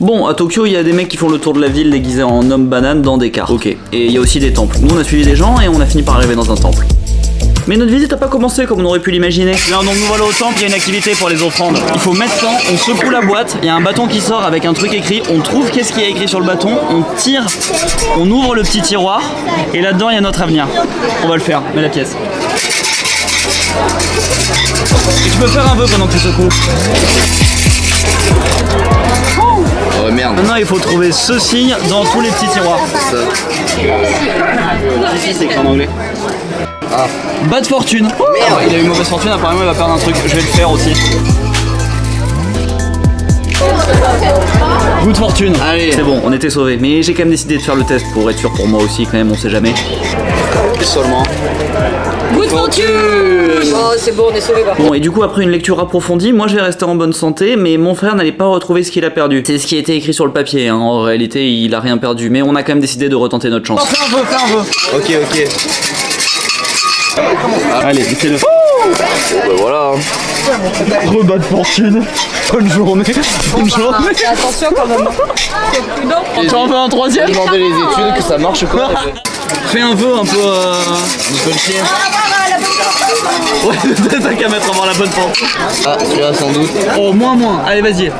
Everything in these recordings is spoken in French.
Bon, à Tokyo, il y a des mecs qui font le tour de la ville déguisés en homme banane dans des cars. Ok, et il y a aussi des temples. Nous, on a suivi des gens et on a fini par arriver dans un temple. Mais notre visite n'a pas commencé comme on aurait pu l'imaginer. Là, donc nous voilà au temple, il y a une activité pour les offrandes. Il faut mettre ça, on secoue la boîte, il y a un bâton qui sort avec un truc écrit, on trouve qu'est-ce qui est écrit sur le bâton, on tire, on ouvre le petit tiroir, et là-dedans, il y a notre avenir. On va le faire, mets la pièce. Et tu peux faire un vœu pendant que tu secoues. Oh merde. Maintenant, il faut trouver ce signe dans tous les petits tiroirs. Ici, c'est écrit en anglais. Ah. Bad fortune. Merde, il a eu mauvaise fortune, apparemment il va perdre un truc. Je vais le faire aussi. Good fortune. Allez. C'est bon, on était sauvés. Mais j'ai quand même décidé de faire le test pour être sûr pour moi aussi, quand même, on sait jamais. Seulement. Good fortune. Oh, c'est bon, on est sauvés par contre. Bon, et du coup, après une lecture approfondie, moi je vais rester en bonne santé, mais mon frère n'allait pas retrouver ce qu'il a perdu. C'est ce qui a été écrit sur le papier, hein. En réalité, il a rien perdu, mais on a quand même décidé de retenter notre chance. Fais un vœu. Ok. Allez, laissez-le. Bah voilà. Bad fortune. Bonne journée. Bonne journée. Attention quand même. Sois prudent. Tu en veux un troisième? Demander les études, que ça marche quoi. Fais un vœu un peu. Un peu le chien. Ouais, c'est ça qu'à mettre avant la bonne porte. Ah, celui-là sans doute. Oh, moins. Allez, vas-y.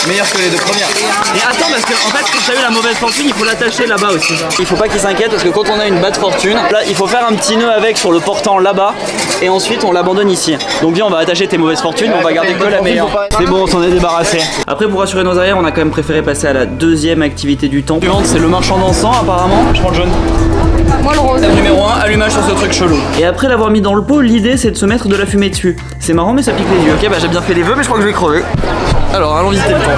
Meilleur que les deux premières. Et attends, parce que en fait, quand t'as eu la mauvaise fortune, il faut l'attacher là-bas aussi. Il faut pas qu'il s'inquiète parce que quand on a une bad fortune, là, il faut faire un petit nœud avec sur le portant là-bas et ensuite on l'abandonne ici. Donc viens, on va attacher tes mauvaises fortunes, on va garder que la meilleure. C'est bon, on s'en est débarrassé. Après, pour rassurer nos arrières, on a quand même préféré passer à la deuxième activité du temps. Suivante, c'est le marchand dansant apparemment. Je prends le jaune. Moi le rose. Numéro 1, allumage sur ce truc chelou. Et après l'avoir mis dans le pot, l'idée c'est de se mettre de la fumée dessus. C'est marrant mais ça pique les yeux. Ok, bah j'ai bien fait les vœux mais je crois que je vais crever. Alors allons visiter le temple.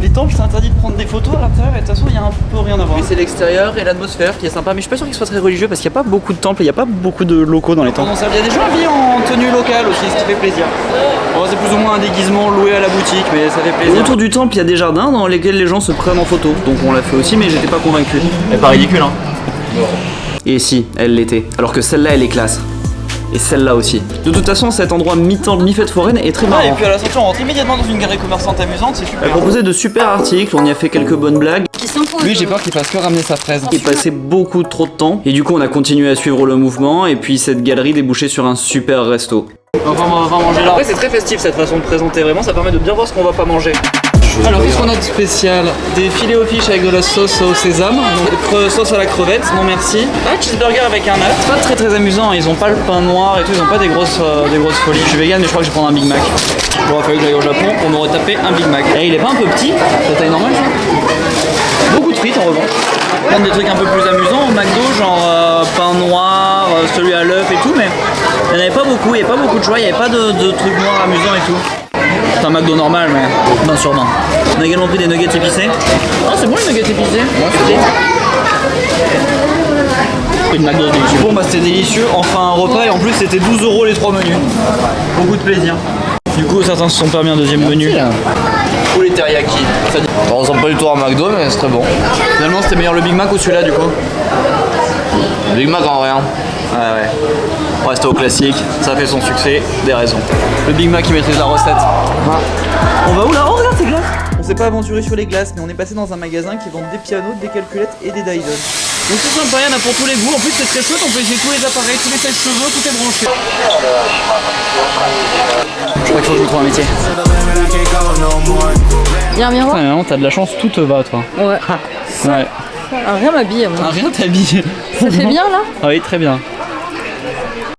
Les temples, c'est interdit de prendre des photos à l'intérieur et de toute façon il y a un peu rien à voir. C'est l'extérieur et l'atmosphère qui est sympa, mais je suis pas sûr qu'il soit très religieux parce qu'il n'y a pas beaucoup de temples et il n'y a pas beaucoup de locaux dans les temples. Il y a des gens habillés en tenue locale aussi, ce qui fait plaisir. Bon, c'est plus ou moins un déguisement loué à la boutique, mais ça fait plaisir. Autour du temple, il y a des jardins dans lesquels les gens se prennent en photo. Donc on l'a fait aussi, mais j'étais pas convaincu. Elle est pas ridicule, hein. Et si, elle l'était. Alors que celle-là, elle est classe. Et celle-là aussi. De toute façon, cet endroit mi-temple, mi-fête foraine est très marrant. Et puis à la sortie, on rentre immédiatement dans une galerie commerçante amusante, c'est super. Elle proposait de super articles, on y a fait quelques bonnes blagues. Lui, j'ai peur qu'il fasse que ramener sa fraise. Il passait beaucoup trop de temps. Et du coup, on a continué à suivre le mouvement. Et puis, cette galerie débouchait sur un super resto. Enfin, on va manger là. Après, c'est très festif cette façon de présenter. Vraiment, ça permet de bien voir ce qu'on va pas manger. Alors, qu'est-ce qu'on a de spécial? Des filets aux fiches avec de la sauce au sésame, donc sauce à la crevette, non merci. Un cheeseburger avec un œuf. C'est pas très très amusant, ils ont pas le pain noir et tout, ils ont pas des grosses folies. Je suis vegan mais je crois que je vais prendre un Big Mac. Il aurait fallu que j'aille au Japon pour m'aurait tapé un Big Mac. Et il est pas un peu petit, c'est taille normale ça. Beaucoup de frites en revanche. Prendre des trucs un peu plus amusants au McDo, genre pain noir, celui à l'œuf et tout, mais il n'y en avait pas beaucoup, il n'y avait pas beaucoup de choix, il n'y avait pas de trucs noirs amusants et tout. C'est un McDo normal, mais 20 sur 20. On a également pris des nuggets épicés. Ah, c'est bon les nuggets épicés? Ouais, c'est bon. Une McDo délicieux. Bon, bah c'était délicieux. Enfin, un repas et en plus, c'était 12 € les 3 menus. Beaucoup de plaisir. Du coup, certains se sont permis un deuxième menu. Ou les teriyaki. On ressemble pas du tout à un McDo, mais c'est très bon. Finalement, c'était meilleur le Big Mac ou celui-là du coup? Big Mac en rien. Ouais. On reste au classique, ça fait son succès, des raisons. Le Big Mac qui maîtrise la recette. On va où là? Oh regarde ces glaces! On s'est pas aventuré sur les glaces, mais on est passé dans un magasin qui vend des pianos, des calculettes et des Dyson. Donc c'est sympa, il y en a pour tous les goûts. En plus c'est très chouette, on peut essayer tous les appareils, tous les sèche-cheveux, tout est branché. Je crois qu'il faut que je trouve un métier. Viens voir. Ah, non, t'as de la chance, tout te va toi. Ouais. Ouais. Rien m'habille à moi. Rien t'habille. Ça fait bien là? Ah oui, très bien.